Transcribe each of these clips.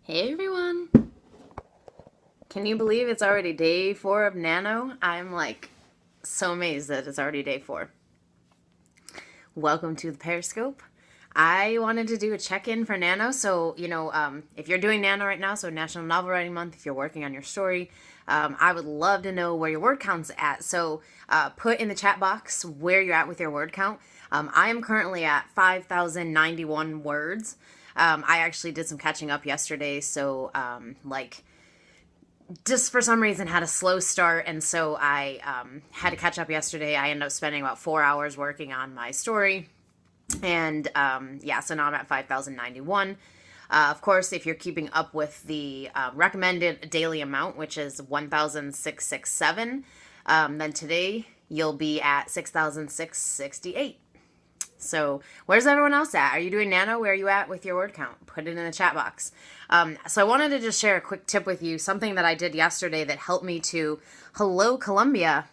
Hey everyone! Can you believe it's already day 4 of Nano? I'm like so amazed that it's already day 4. Welcome to the Periscope. I wanted to do a check-in for Nano. So, if you're doing Nano right now, so National Novel Writing Month, if you're working on your story, I would love to know where your word count's at. So put in the chat box where you're at with your word count. I am currently at 5,091 words. I actually did some catching up yesterday, so just for some reason had a slow start, and so I had to catch up yesterday. I ended up spending about 4 hours working on my story, and so now I'm at 5,091. Of course, if you're keeping up with the recommended daily amount, which is 1,667, then today you'll be at 6,668. So where's everyone else at? Are you doing Nano? Where are you at with your word count? Put it in the chat box. So I wanted to just share a quick tip with you, something that I did yesterday that helped me to, hello Columbia,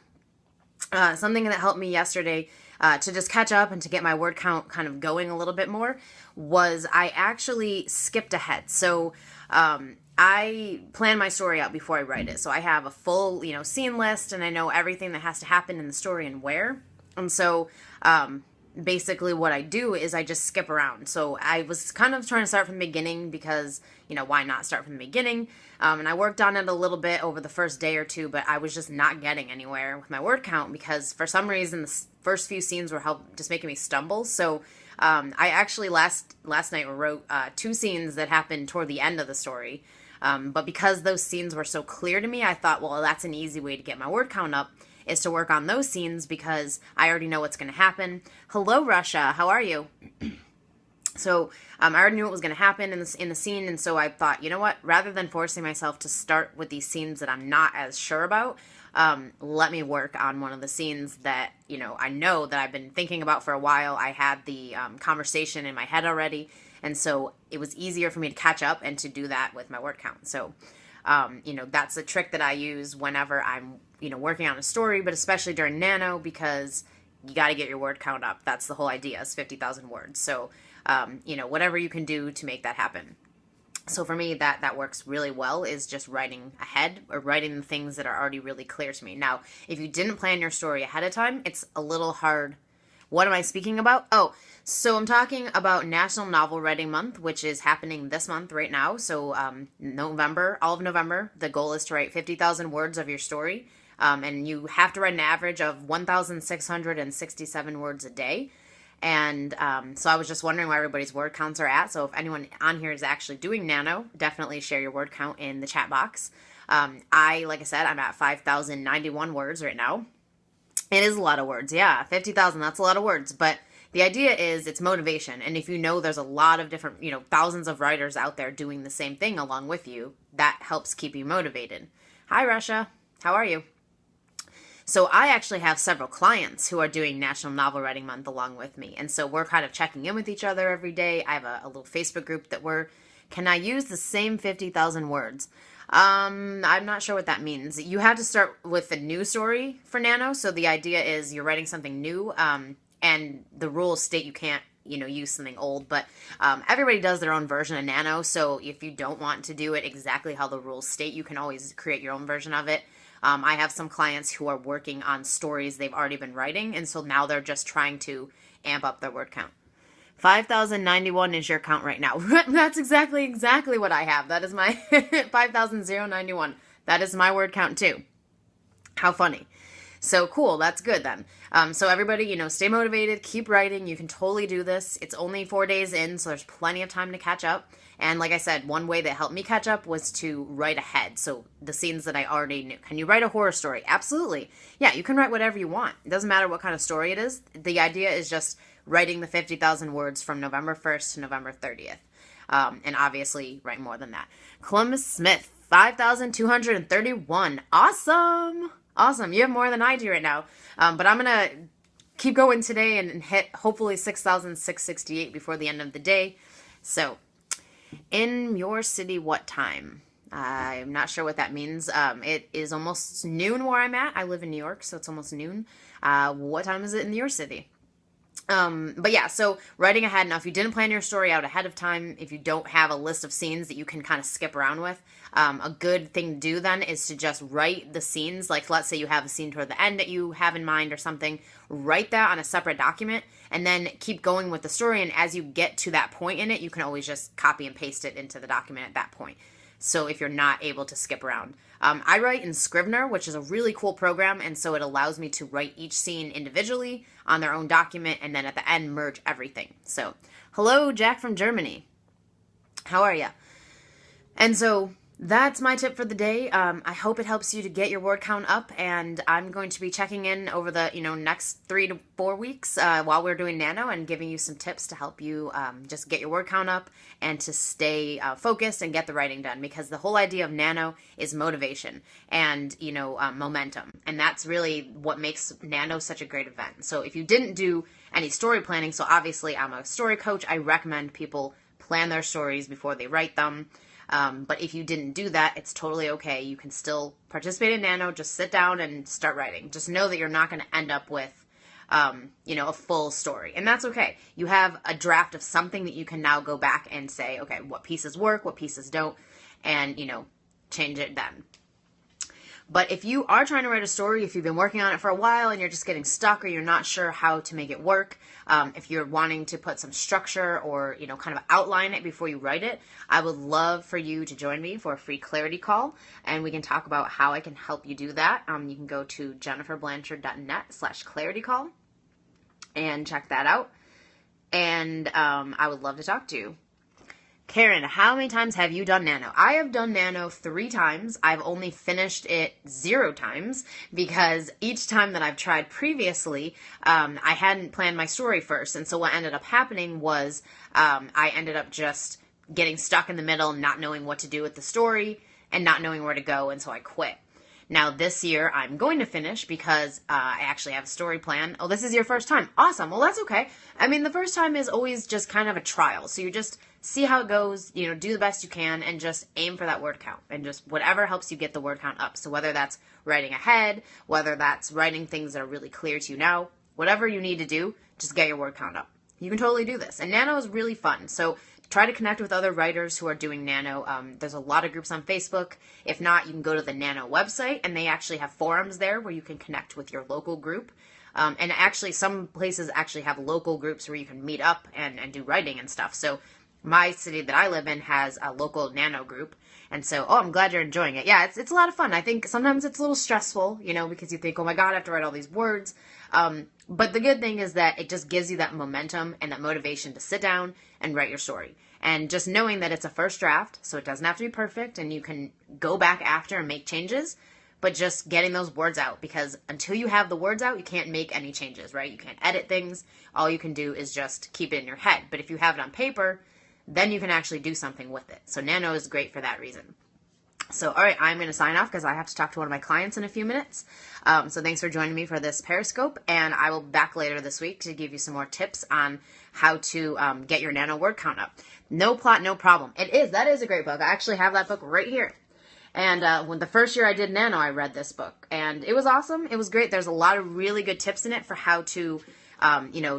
something that helped me yesterday to just catch up and to get my word count kind of going a little bit more was I actually skipped ahead. So I plan my story out before I write it. So I have a full, scene list, and I know everything that has to happen in the story and where. And so basically what I do is I just skip around. So I was kind of trying to start from the beginning because, why not start from the beginning? And I worked on it a little bit over the first day or two, but I was just not getting anywhere with my word count because for some reason the first few scenes were just making me stumble. So I actually last night wrote 2 scenes that happened toward the end of the story. But because those scenes were so clear to me, I thought, well, that's an easy way to get my word count up, is to work on those scenes because I already know what's going to happen. Hello, Russia. How are you? So I already knew what was going to happen in the scene, and so I thought, you know what? Rather than forcing myself to start with these scenes that I'm not as sure about, let me work on one of the scenes that, I know that I've been thinking about for a while. I had the conversation in my head already, and so it was easier for me to catch up and to do that with my word count. So that's a trick that I use whenever I'm, working on a story, but especially during Nano, because you got to get your word count up. That's the whole idea, is 50,000 words. So, whatever you can do to make that happen. So for me, that works really well, is just writing ahead or writing the things that are already really clear to me. Now, if you didn't plan your story ahead of time, it's a little hard. What am I speaking about? Oh, so I'm talking about National Novel Writing Month, which is happening this month right now. So November, all of November, the goal is to write 50,000 words of your story. And you have to write an average of 1,667 words a day. And so I was just wondering where everybody's word counts are at. So if anyone on here is actually doing Nano, definitely share your word count in the chat box. Like I said, I'm at 5,091 words right now. It is a lot of words. Yeah, 50,000, that's a lot of words. But the idea is it's motivation. And if there's a lot of different, thousands of writers out there doing the same thing along with you, that helps keep you motivated. Hi, Russia. How are you? So I actually have several clients who are doing National Novel Writing Month along with me. And so we're kind of checking in with each other every day. I have a little Facebook group that can I use the same 50,000 words? I'm not sure what that means. You have to start with a new story for Nano. So the idea is you're writing something new, and the rules state you can't, use something old, but everybody does their own version of Nano. So if you don't want to do it exactly how the rules state, you can always create your own version of it. I have some clients who are working on stories they've already been writing, and so now they're just trying to amp up their word count. 5,091 is your count right now. That's exactly what I have. That is my 5,091. That is my word count too. How funny. So cool. That's good then. So everybody, stay motivated, keep writing. You can totally do this. It's only 4 days in, so there's plenty of time to catch up. And like I said, one way that helped me catch up was to write ahead. So the scenes that I already knew. Can you write a horror story? Absolutely. Yeah, you can write whatever you want. It doesn't matter what kind of story it is. The idea is just writing the 50,000 words from November 1st to November 30th. And obviously write more than that. Columbus Smith, 5,231. Awesome. Awesome. You have more than I do right now. But I'm going to keep going today and hit hopefully 6,668 before the end of the day. So, in your city, what time? I'm not sure what that means. It is almost noon where I'm at. I live in New York, so it's almost noon. What time is it in your city? But yeah, so writing ahead. Now, if you didn't plan your story out ahead of time, if you don't have a list of scenes that you can kind of skip around with, a good thing to do then is to just write the scenes. Like, let's say you have a scene toward the end that you have in mind or something, write that on a separate document and then keep going with the story. And as you get to that point in it, you can always just copy and paste it into the document at that point. So if you're not able to skip around. I write in Scrivener, which is a really cool program, and so it allows me to write each scene individually on their own document, and then at the end merge everything. So, hello, Jack from Germany. How are you? And so that's my tip for the day. I hope it helps you to get your word count up, and I'm going to be checking in over the next 3 to 4 weeks while we're doing Nano and giving you some tips to help you just get your word count up and to stay focused and get the writing done, because the whole idea of Nano is motivation and momentum, and that's really what makes Nano such a great event. So if you didn't do any story planning, so obviously I'm a story coach, I recommend people plan their stories before they write them. But if you didn't do that, it's totally okay. You can still participate in Nano, just sit down and start writing. Just know that you're not going to end up with, a full story. And that's okay. You have a draft of something that you can now go back and say, okay, what pieces work, what pieces don't, and, change it then. But if you are trying to write a story, if you've been working on it for a while and you're just getting stuck or you're not sure how to make it work, if you're wanting to put some structure or, kind of outline it before you write it, I would love for you to join me for a free clarity call, and we can talk about how I can help you do that. You can go to JenniferBlanchard.net/clarity call and check that out. And I would love to talk to you. Karen, how many times have you done Nano? I have done Nano 3 times. I've only finished it 0 times because each time that I've tried previously, I hadn't planned my story first. And so what ended up happening was I ended up just getting stuck in the middle, not knowing what to do with the story and not knowing where to go. And so I quit. Now this year I'm going to finish because I actually have a story plan. Oh, this is your first time. Awesome. Well, that's okay. I mean, the first time is always just kind of a trial. So you just see how it goes, do the best you can and just aim for that word count and just whatever helps you get the word count up. So whether that's writing ahead, whether that's writing things that are really clear to you now, whatever you need to do, just get your word count up. You can totally do this. And Nano is really fun. So try to connect with other writers who are doing Nano. There's a lot of groups on Facebook. If not, you can go to the Nano website, and they actually have forums there where you can connect with your local group. And actually, some places actually have local groups where you can meet up and do writing and stuff. So my city that I live in has a local Nano group. And so, I'm glad you're enjoying it. Yeah, it's a lot of fun. I think sometimes it's a little stressful, because you think, oh my God, I have to write all these words. But the good thing is that it just gives you that momentum and that motivation to sit down and write your story. And just knowing that it's a first draft, so it doesn't have to be perfect, and you can go back after and make changes, but just getting those words out, because until you have the words out, you can't make any changes, right? You can't edit things. All you can do is just keep it in your head. But if you have it on paper, then you can actually do something with it. So Nano is great for that reason. So, all right, I'm going to sign off because I have to talk to one of my clients in a few minutes. So thanks for joining me for this Periscope, and I will be back later this week to give you some more tips on how to get your Nano word count up. No Plot, No Problem. That is a great book. I actually have that book right here. And when the first year I did Nano, I read this book, and it was awesome. It was great. There's a lot of really good tips in it for how to,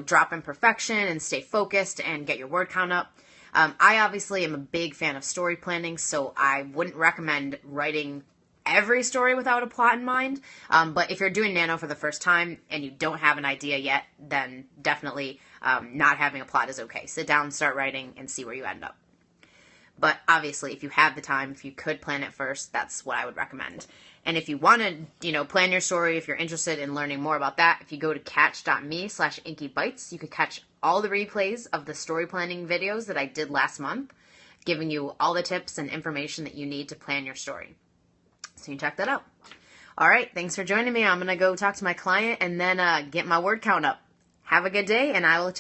drop imperfection and stay focused and get your word count up. I obviously am a big fan of story planning, so I wouldn't recommend writing every story without a plot in mind. But if you're doing Nano for the first time and you don't have an idea yet, then definitely not having a plot is okay. Sit down, start writing, and see where you end up. But obviously, if you have the time, if you could plan it first, that's what I would recommend. And if you want to, plan your story, if you're interested in learning more about that, if you go to catch.me/inkybites, you could catch all the replays of the story planning videos that I did last month, giving you all the tips and information that you need to plan your story. So you can check that out. All right, thanks for joining me. I'm going to go talk to my client and then get my word count up. Have a good day, and I will